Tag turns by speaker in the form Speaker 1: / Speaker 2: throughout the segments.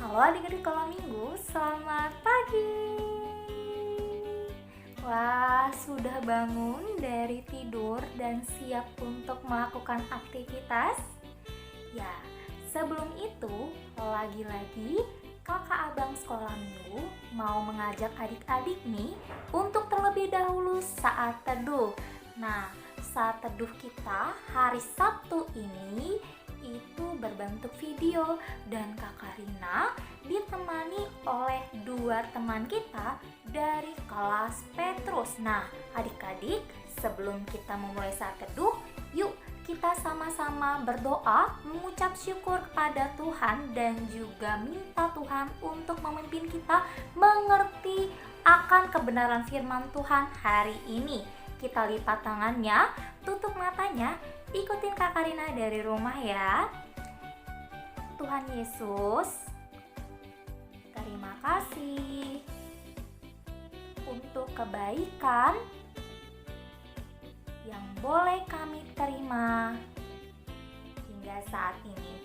Speaker 1: Halo adik-adik Kolom Minggu, selamat pagi. Wah, sudah bangun dari tidur dan siap untuk melakukan aktivitas? Ya, sebelum itu, lagi-lagi kakak abang sekolah minggu mau mengajak adik-adik nih untuk terlebih dahulu saat teduh. Nah, saat teduh kita hari Sabtu ini itu berbentuk video dan Kakak Rina ditemani oleh dua teman kita dari kelas Petrus. Nah, adik-adik, sebelum kita memulai saat teduh, yuk kita sama-sama berdoa, mengucap syukur kepada Tuhan dan juga minta Tuhan untuk memimpin kita mengerti akan kebenaran firman Tuhan hari ini. Kita lipat tangannya, tutup matanya, ikutin Kakak Rina dari rumah ya. Tuhan Yesus, terima kasih untuk kebaikan yang boleh kami terima hingga saat ini.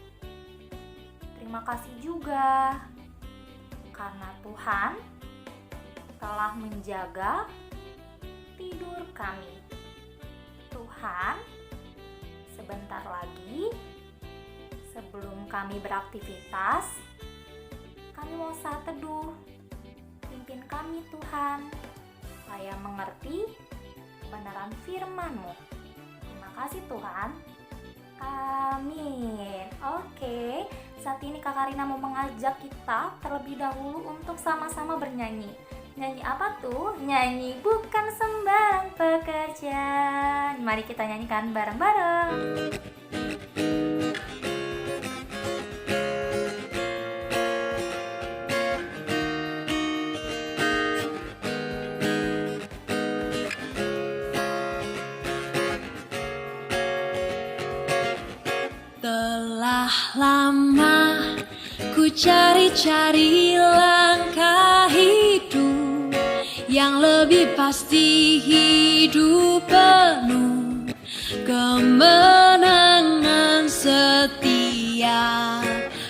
Speaker 1: Terima kasih juga karena Tuhan telah menjaga tidur kami. Tuhan, sebentar lagi sebelum kami beraktivitas, kami mau saat teduh. Pimpin kami Tuhan, supaya mengerti kebenaran firman-Mu. Terima kasih Tuhan. Amin. Oke, saat ini Kakak Rina mau mengajak kita terlebih dahulu untuk sama-sama bernyanyi. Nyanyi apa tuh? Nyanyi bukan sembarang pekerjaan. Mari kita nyanyikan bareng-bareng.
Speaker 2: Telah lama ku cari-cari langkah hidup yang lebih pasti, hidup penuh kemenangan setiap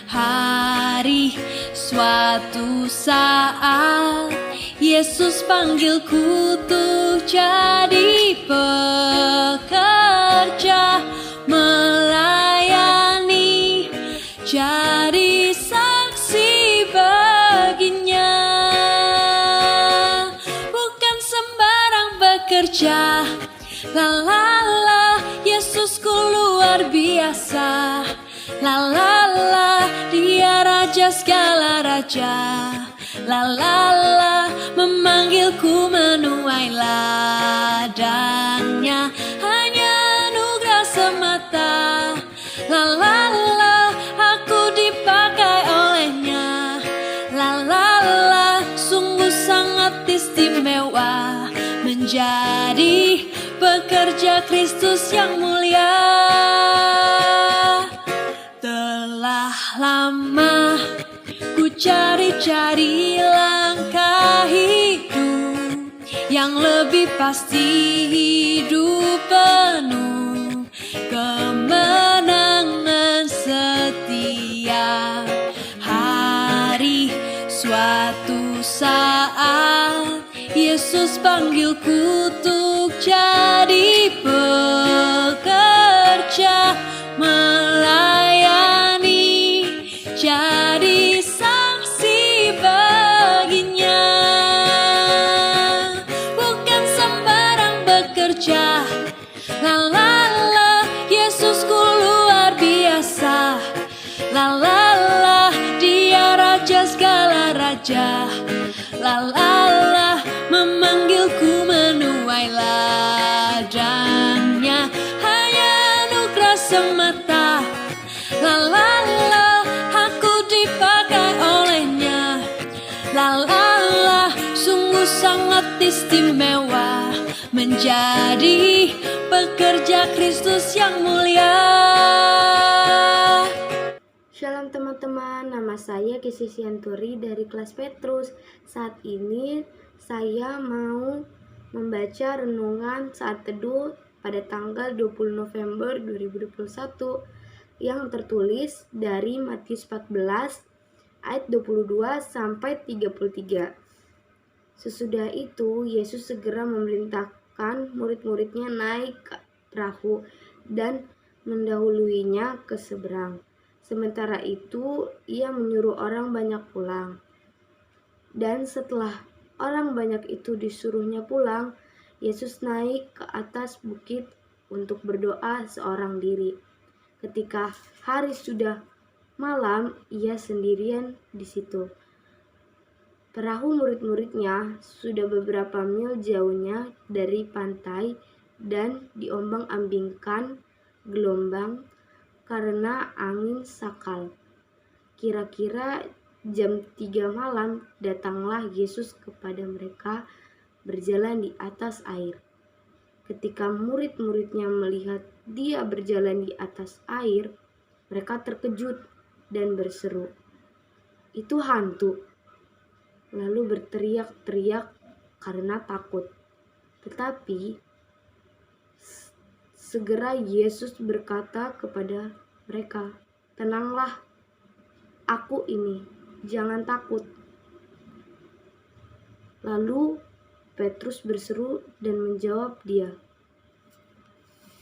Speaker 2: hari. Suatu saat Yesus panggilku tuh jadi pekerja, melayani, jadi saksi baginya. Bukan sembarang bekerja, la la la, Yesusku luar biasa. La la la, Dia raja segala raja. La la la, memanggilku menuai ladangnya, hanya anugerah semata. La la la, aku dipakai olehnya. La la la, sungguh sangat istimewa menjadi pekerja Kristus yang mulia. Telah lama ku cari-cari langkah hidup yang lebih pasti, hidup penuh kemenangan setiap hari. Suatu saat Yesus panggilku untuk jadi pekerja, melayani, jadi saksi baginya. Bukan sembarang bekerja, la la la, Yesusku luar biasa. La la la, Dia raja segala raja. La la la, memanggilku menuai ladangnya, hanya anugerah semata. La la la, aku dipakai olehnya. La la Allah sungguh sangat istimewa, menjadi pekerja Kristus yang mulia.
Speaker 3: Shalom teman-teman, nama saya Kisi Sianturi dari kelas Petrus. Saat ini saya mau membaca renungan saat teduh pada tanggal 20 November 2021 yang tertulis dari Matius 14 ayat 22 sampai 33. Sesudah itu Yesus segera memerintahkan murid-muridnya naik ke perahu dan mendahuluinya ke seberang. Sementara itu, ia menyuruh orang banyak pulang. Dan setelah orang banyak itu disuruhnya pulang, Yesus naik ke atas bukit untuk berdoa seorang diri. Ketika hari sudah malam, ia sendirian di situ. Perahu murid-muridnya sudah beberapa mil jauhnya dari pantai dan diombang-ambingkan gelombang karena angin sakal. Kira-kira jam 3 malam datanglah Yesus kepada mereka berjalan di atas air. Ketika murid-muridnya melihat dia berjalan di atas air, mereka terkejut dan berseru, "Itu hantu!" Lalu berteriak-teriak karena takut. Tetapi segera Yesus berkata kepada mereka, "Tenanglah, aku ini, jangan takut." Lalu Petrus berseru dan menjawab dia,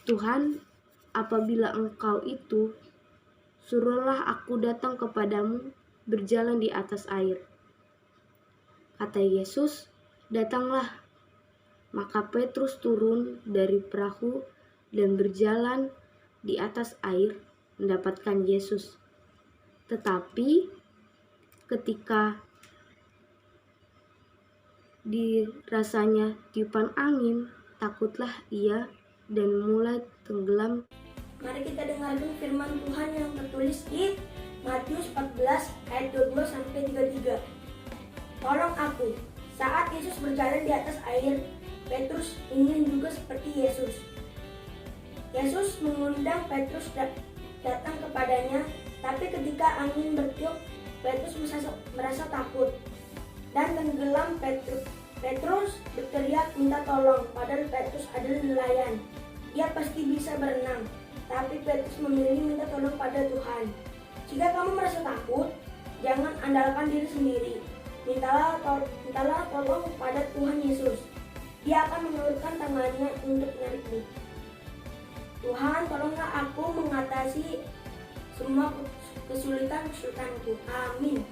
Speaker 3: "Tuhan, apabila Engkau itu, suruhlah aku datang kepadamu berjalan di atas air." Kata Yesus, "Datanglah." Maka Petrus turun dari perahu dan berjalan di atas air mendapatkan Yesus. Tetapi ketika dirasanya tiupan angin, takutlah ia dan mulai tenggelam.
Speaker 4: Mari kita dengarkan firman Tuhan yang tertulis di Matius 14 ayat 22 sampai 33. "Tolong aku." Saat Yesus berjalan di atas air, Petrus ingin juga seperti Yesus. Yesus mengundang Petrus datang kepadanya, tapi ketika angin bertiup, Petrus merasa takut dan tenggelam. Petrus berteriak minta tolong, padahal Petrus adalah nelayan. Dia pasti bisa berenang, tapi Petrus memilih minta tolong pada Tuhan. Jika kamu merasa takut, jangan andalkan diri sendiri. Mintalah tolong pada Tuhan Yesus. Dia akan mengulurkan tangannya untuk menarikmu. Tuhan, tolonglah aku mengatasi semua kesulitan-kesulitanku. Amin.